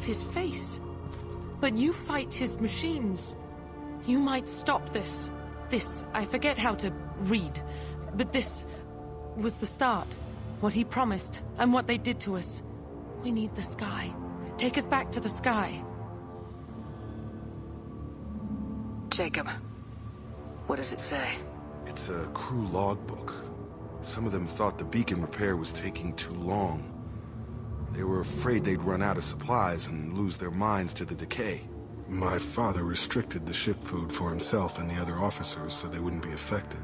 his face. But you fight his machines. You might stop this. This, I forget how to read, but this was the start. What he promised, and what they did to us. We need the sky. Take us back to the sky. Jacob, what does it say? It's a crew logbook. Some of them thought the beacon repair was taking too long. They were afraid they'd run out of supplies and lose their minds to the decay. My father restricted the ship food for himself and the other officers so they wouldn't be affected.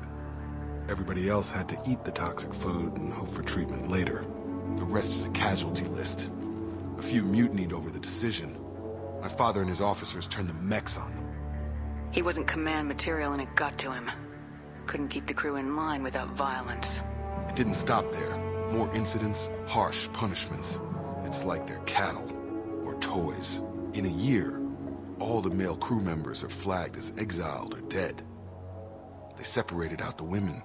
Everybody else had to eat the toxic food and hope for treatment later. The rest is a casualty list. A few mutinied over the decision. My father and his officers turned the mechs on them. He wasn't command material and it got to him. Couldn't keep the crew in line without violence. It didn't stop there. More incidents, harsh punishments. It's like they're cattle, or toys. In a year, all the male crew members are flagged as exiled or dead. They separated out the women,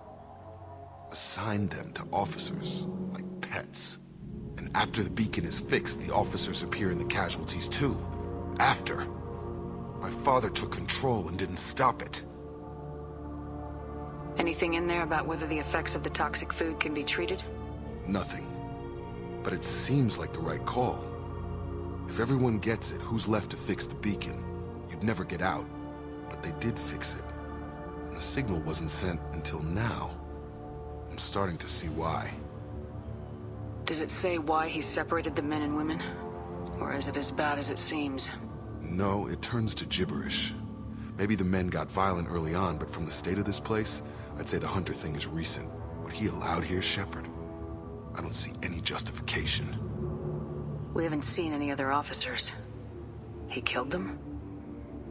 assigned them to officers, like pets. And after the beacon is fixed, the officers appear in the casualties too. After. My father took control and didn't stop it. Anything in there about whether the effects of the toxic food can be treated? Nothing. But it seems like the right call. If everyone gets it, who's left to fix the beacon? You'd never get out. But they did fix it. And the signal wasn't sent until now. I'm starting to see why. Does it say why he separated the men and women? Or is it as bad as it seems? No, it turns to gibberish. Maybe the men got violent early on, but from the state of this place, I'd say the Hunter thing is recent. What he allowed here, Shepard, I don't see any justification. We haven't seen any other officers. He killed them?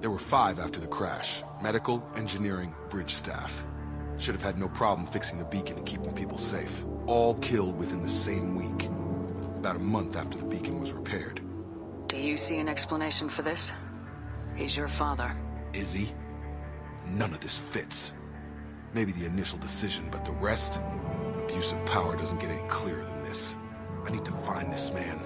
There were 5 after the crash. Medical, engineering, bridge staff. Should have had no problem fixing the beacon and keeping people safe. All killed within the same week. About a month after the beacon was repaired. Do you see an explanation for this? He's your father. Is he? None of this fits. Maybe the initial decision, but the rest? Abuse of power doesn't get any clearer than this. I need to find this man.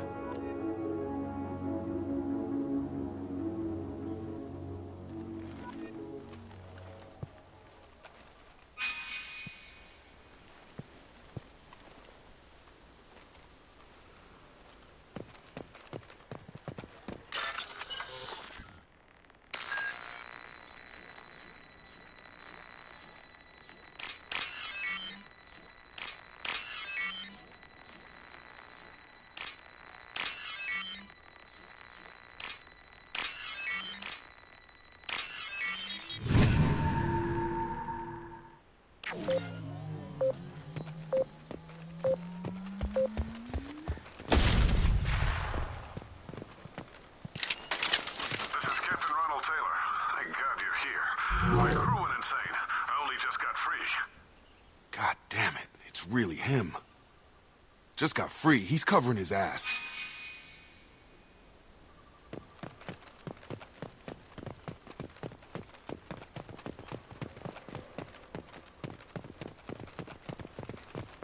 Really him. Just got free. He's covering his ass.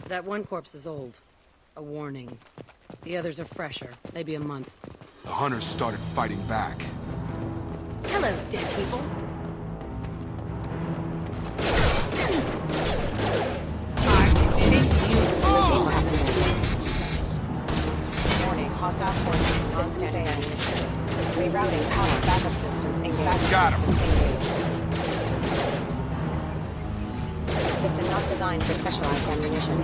That one corpse is old. A warning. The others are fresher. Maybe a month. The hunters started fighting back. Hello, dead people. Hostile forces, non-standard ammunition. Rerouting power backup systems engaged. Got him. System not designed for specialized ammunition.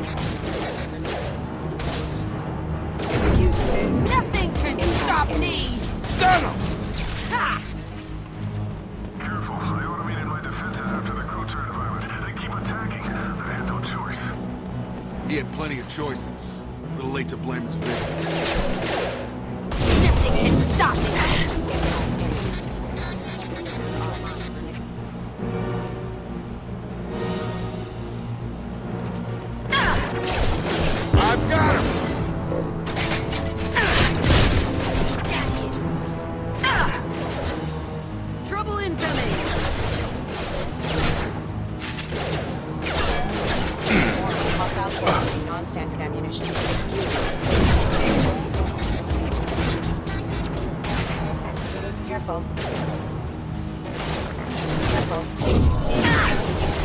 Nothing can stop me! Stun him! Ha! Careful, I automated my defenses after the crew turned violent. They keep attacking. I had no choice. He had plenty of choices. A little late to blame his victims. Nothing can stop me! I've got him! Trouble incoming! Hostile forces, non-standard ammunition. Careful. Careful.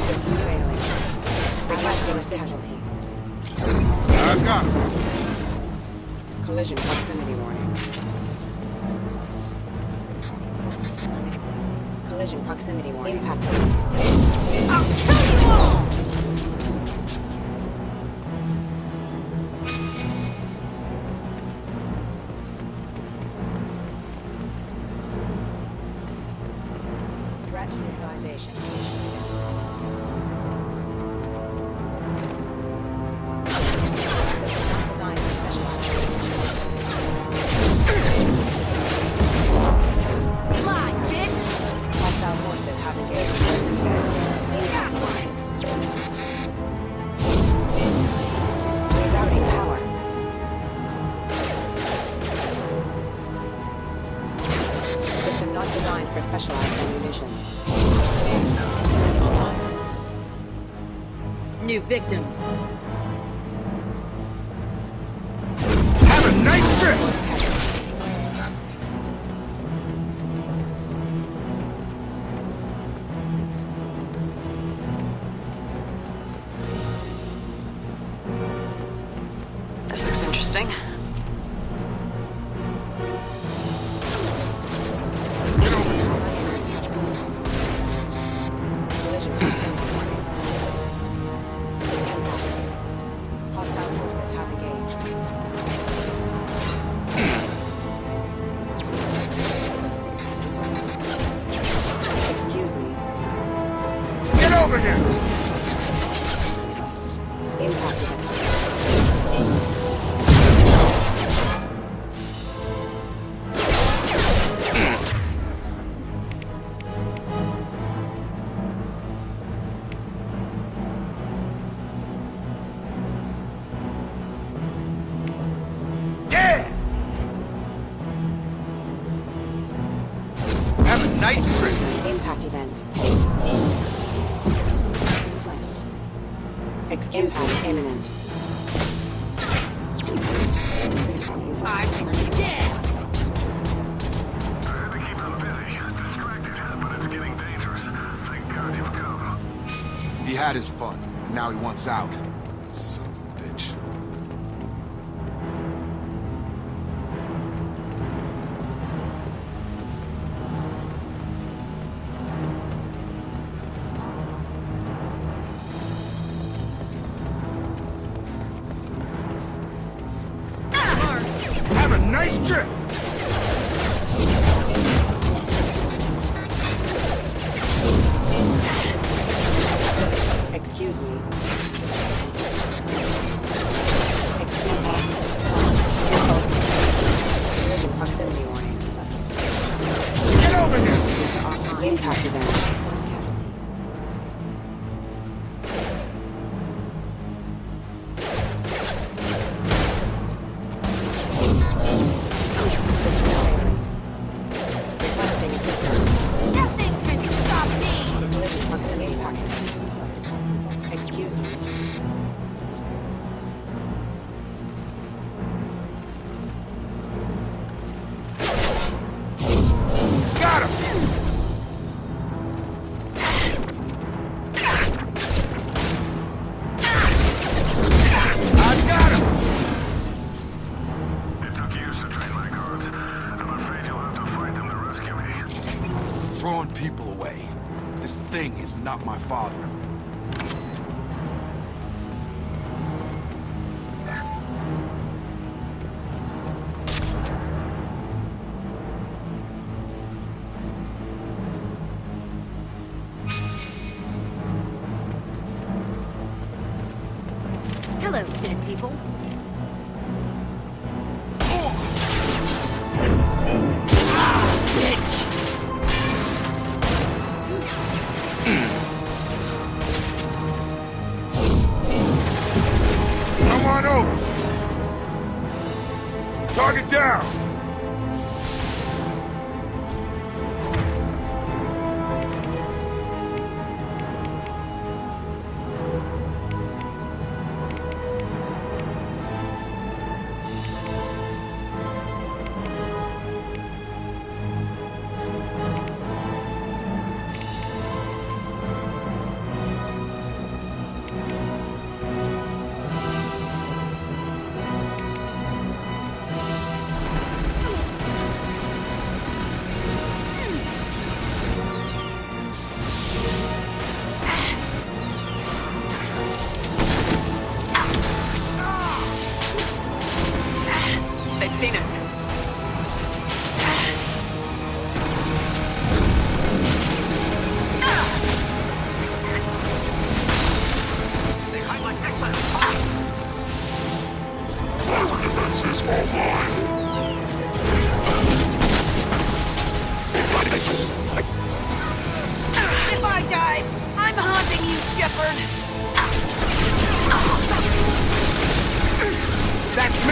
System failing. Requesting assistance. I got him. Collision proximity warning. Collision proximity warning. Impact. I'll kill you all! Threat neutralization. Designed for specialized Fly, bitch! hostile forces have engaged. Rerouting power. System not designed for specialized ammunition. New victims. Have a nice trip! This looks interesting. Collision proximity warning. Hostile forces have engaged. Excuse me. Get over here! Impact event. Yeah! Have a nice trip! Impact event. Excuse me. Imminent. I'm dead! I had to keep them busy, distracted, but it's getting dangerous. Thank God you've come. He had his fun, and now he wants out. Son of a bitch. Have a nice trip! Excuse me. Excuse me. Collision proximity warning. Get over here! Impact event. Requesting assistance. Nothing can stop me! Collision proximity warning. Excuse me. Got him! I got him! It took years to train my guards. I'm afraid you'll have to fight them to rescue me. Throwing people away. This thing is not my father. Hello, dead people. Come on over! Target down!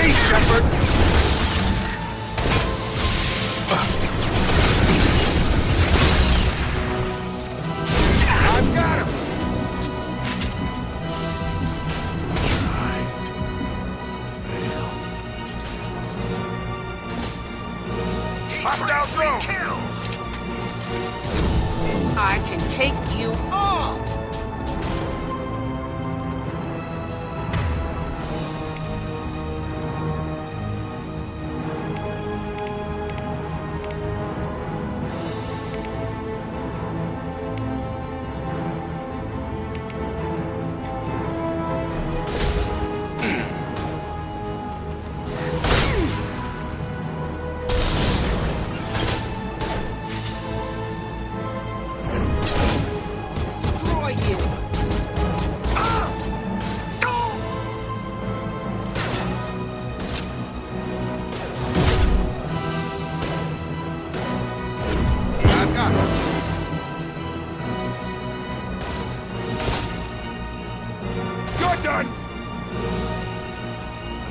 me, Shepard! I've got him! Hostile drone! I can take you all!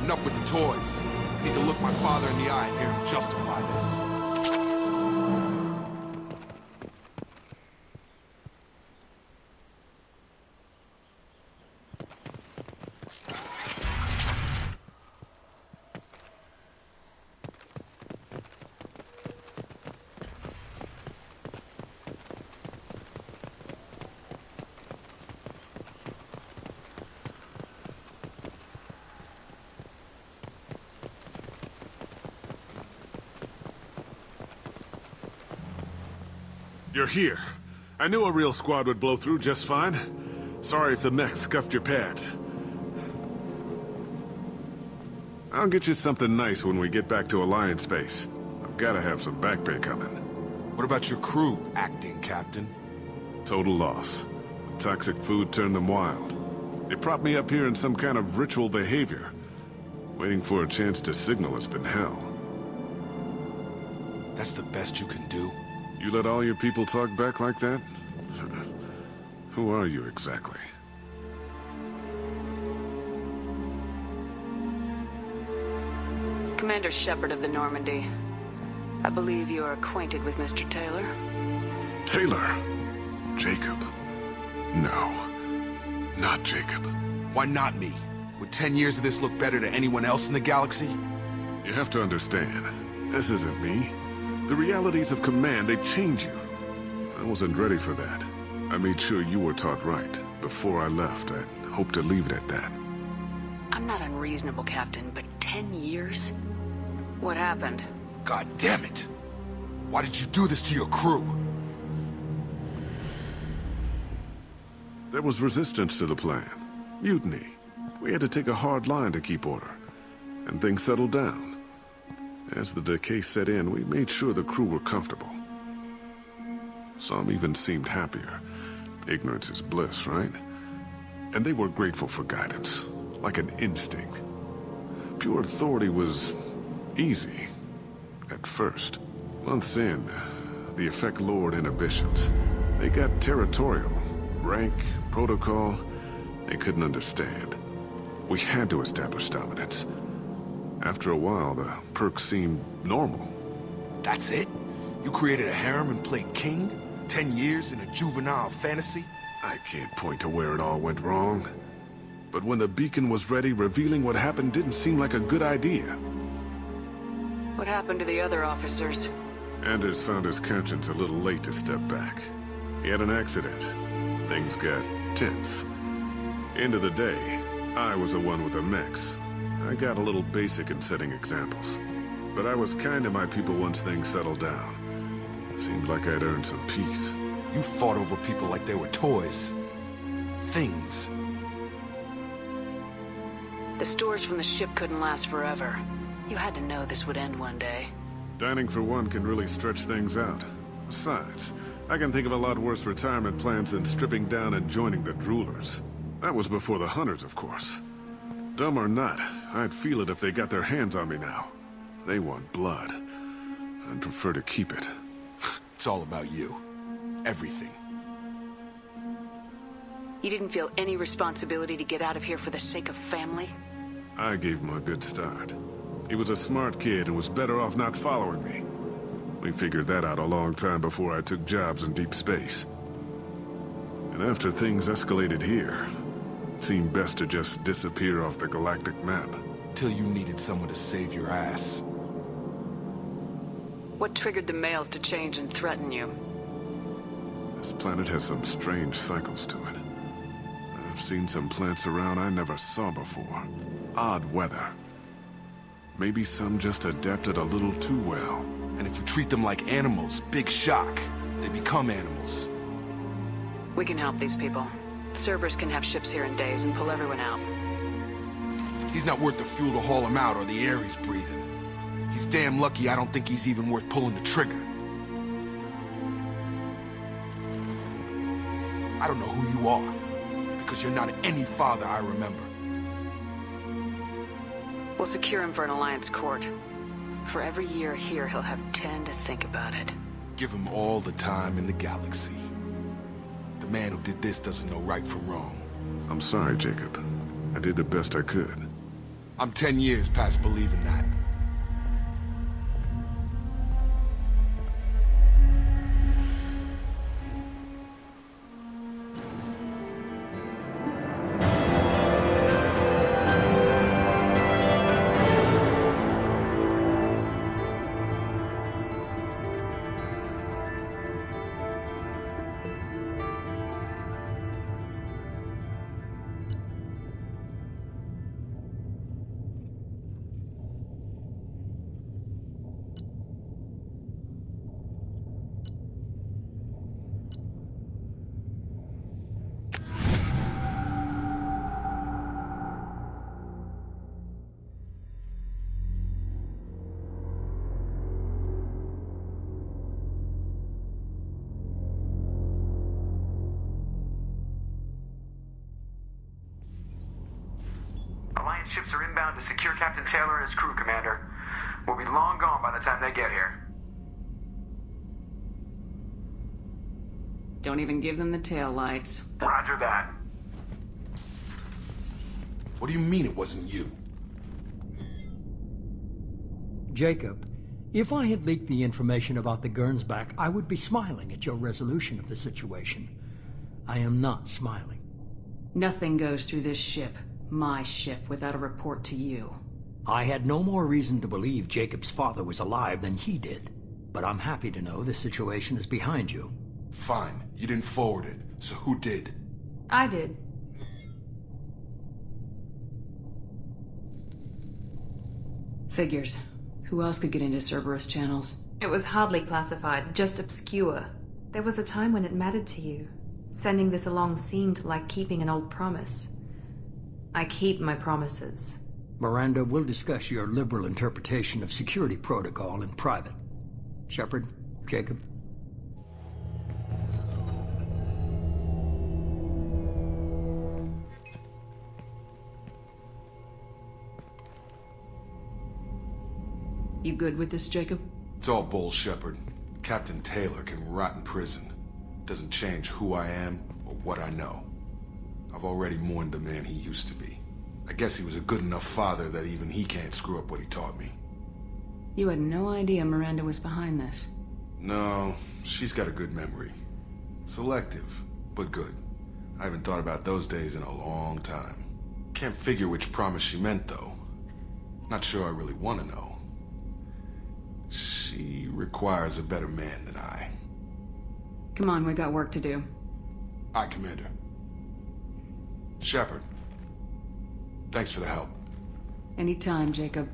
Enough with the toys. I need to look my father in the eye and hear him justify this. You're here. I knew a real squad would blow through just fine. Sorry if the mech scuffed your pads. I'll get you something nice when we get back to Alliance space. I've got to have some back pay coming. What about your crew, acting captain? Total loss. Toxic food turned them wild. They propped me up here in some kind of ritual behavior. Waiting for a chance to signal has been hell. That's the best you can do? You let all your people talk back like that? Who are you exactly? Commander Shepard of the Normandy. I believe you are acquainted with Mr. Taylor. Taylor? Jacob? No. Not Jacob. Why not me? Would 10 years of this look better to anyone else in the galaxy? You have to understand, this isn't me. The realities of command, they change you. I wasn't ready for that. I made sure you were taught right. Before I left, I hoped to leave it at that. I'm not unreasonable, Captain, but 10 years? What happened? God damn it! Why did you do this to your crew? There was resistance to the plan. Mutiny. We had to take a hard line to keep order. And things settled down. As the decay set in, we made sure the crew were comfortable. Some even seemed happier. Ignorance is bliss, right? And they were grateful for guidance, like an instinct. Pure authority was easy, at first. Months in, the effect lowered inhibitions. They got territorial. Rank, protocol, they couldn't understand. We had to establish dominance. After a while, the perks seemed normal. That's it? You created a harem and played king? 10 years in a juvenile fantasy? I can't point to where it all went wrong. But when the beacon was ready, revealing what happened didn't seem like a good idea. What happened to the other officers? Anders found his conscience a little late to step back. He had an accident. Things got tense. End of the day, I was the one with the mechs. I got a little basic in setting examples. But I was kind to my people once things settled down. Seemed like I'd earned some peace. You fought over people like they were toys. Things. The stores from the ship couldn't last forever. You had to know this would end one day. Dining for one can really stretch things out. Besides, I can think of a lot worse retirement plans than stripping down and joining the droolers. That was before the hunters, of course. Dumb or not, I'd feel it if they got their hands on me now. They want blood. I'd prefer to keep it. It's all about you. Everything. You didn't feel any responsibility to get out of here for the sake of family? I gave him a good start. He was a smart kid and was better off not following me. We figured that out a long time before I took jobs in deep space. And after things escalated here, it seemed best to just disappear off the galactic map. Till you needed someone to save your ass. What triggered the males to change and threaten you? This planet has some strange cycles to it. I've seen some plants around I never saw before. Odd weather. Maybe some just adapted a little too well. And if you treat them like animals, big shock. They become animals. We can help these people. Cerberus can have ships here in days and pull everyone out. He's not worth the fuel to haul him out or the air he's breathing. He's damn lucky I don't think he's even worth pulling the trigger. I don't know who you are, because you're not any father I remember. We'll secure him for an Alliance court. For every year here, he'll have 10 to think about it. Give him all the time in the galaxy. The man who did this doesn't know right from wrong. I'm sorry, Jacob. I did the best I could. I'm 10 years past believing that. Alliance ships are inbound to secure Captain Taylor and his crew, Commander. We'll be long gone by the time they get here. Don't even give them the tail lights. Roger that. What do you mean it wasn't you? Jacob, if I had leaked the information about the Gernsback, I would be smiling at your resolution of the situation. I am not smiling. Nothing goes through this ship, my ship, without a report to you. I had no more reason to believe Jacob's father was alive than he did. But I'm happy to know the situation is behind you. Fine. You didn't forward it. So who did? I did. Figures. Who else could get into Cerberus channels? It was hardly classified, just obscure. There was a time when it mattered to you. Sending this along seemed like keeping an old promise. I keep my promises. Miranda, we'll discuss your liberal interpretation of security protocol in private. Shepard, Jacob. You good with this, Jacob? It's all bull, Shepard. Captain Taylor can rot in prison. Doesn't change who I am or what I know. I've already mourned the man he used to be. I guess he was a good enough father that even he can't screw up what he taught me. You had no idea Miranda was behind this. No, she's got a good memory. Selective, but good. I haven't thought about those days in a long time. Can't figure which promise she meant, though. Not sure I really want to know. She requires a better man than I. Come on, we got work to do. Aye, Commander. Shepard. Thanks for the help. Anytime, Jacob.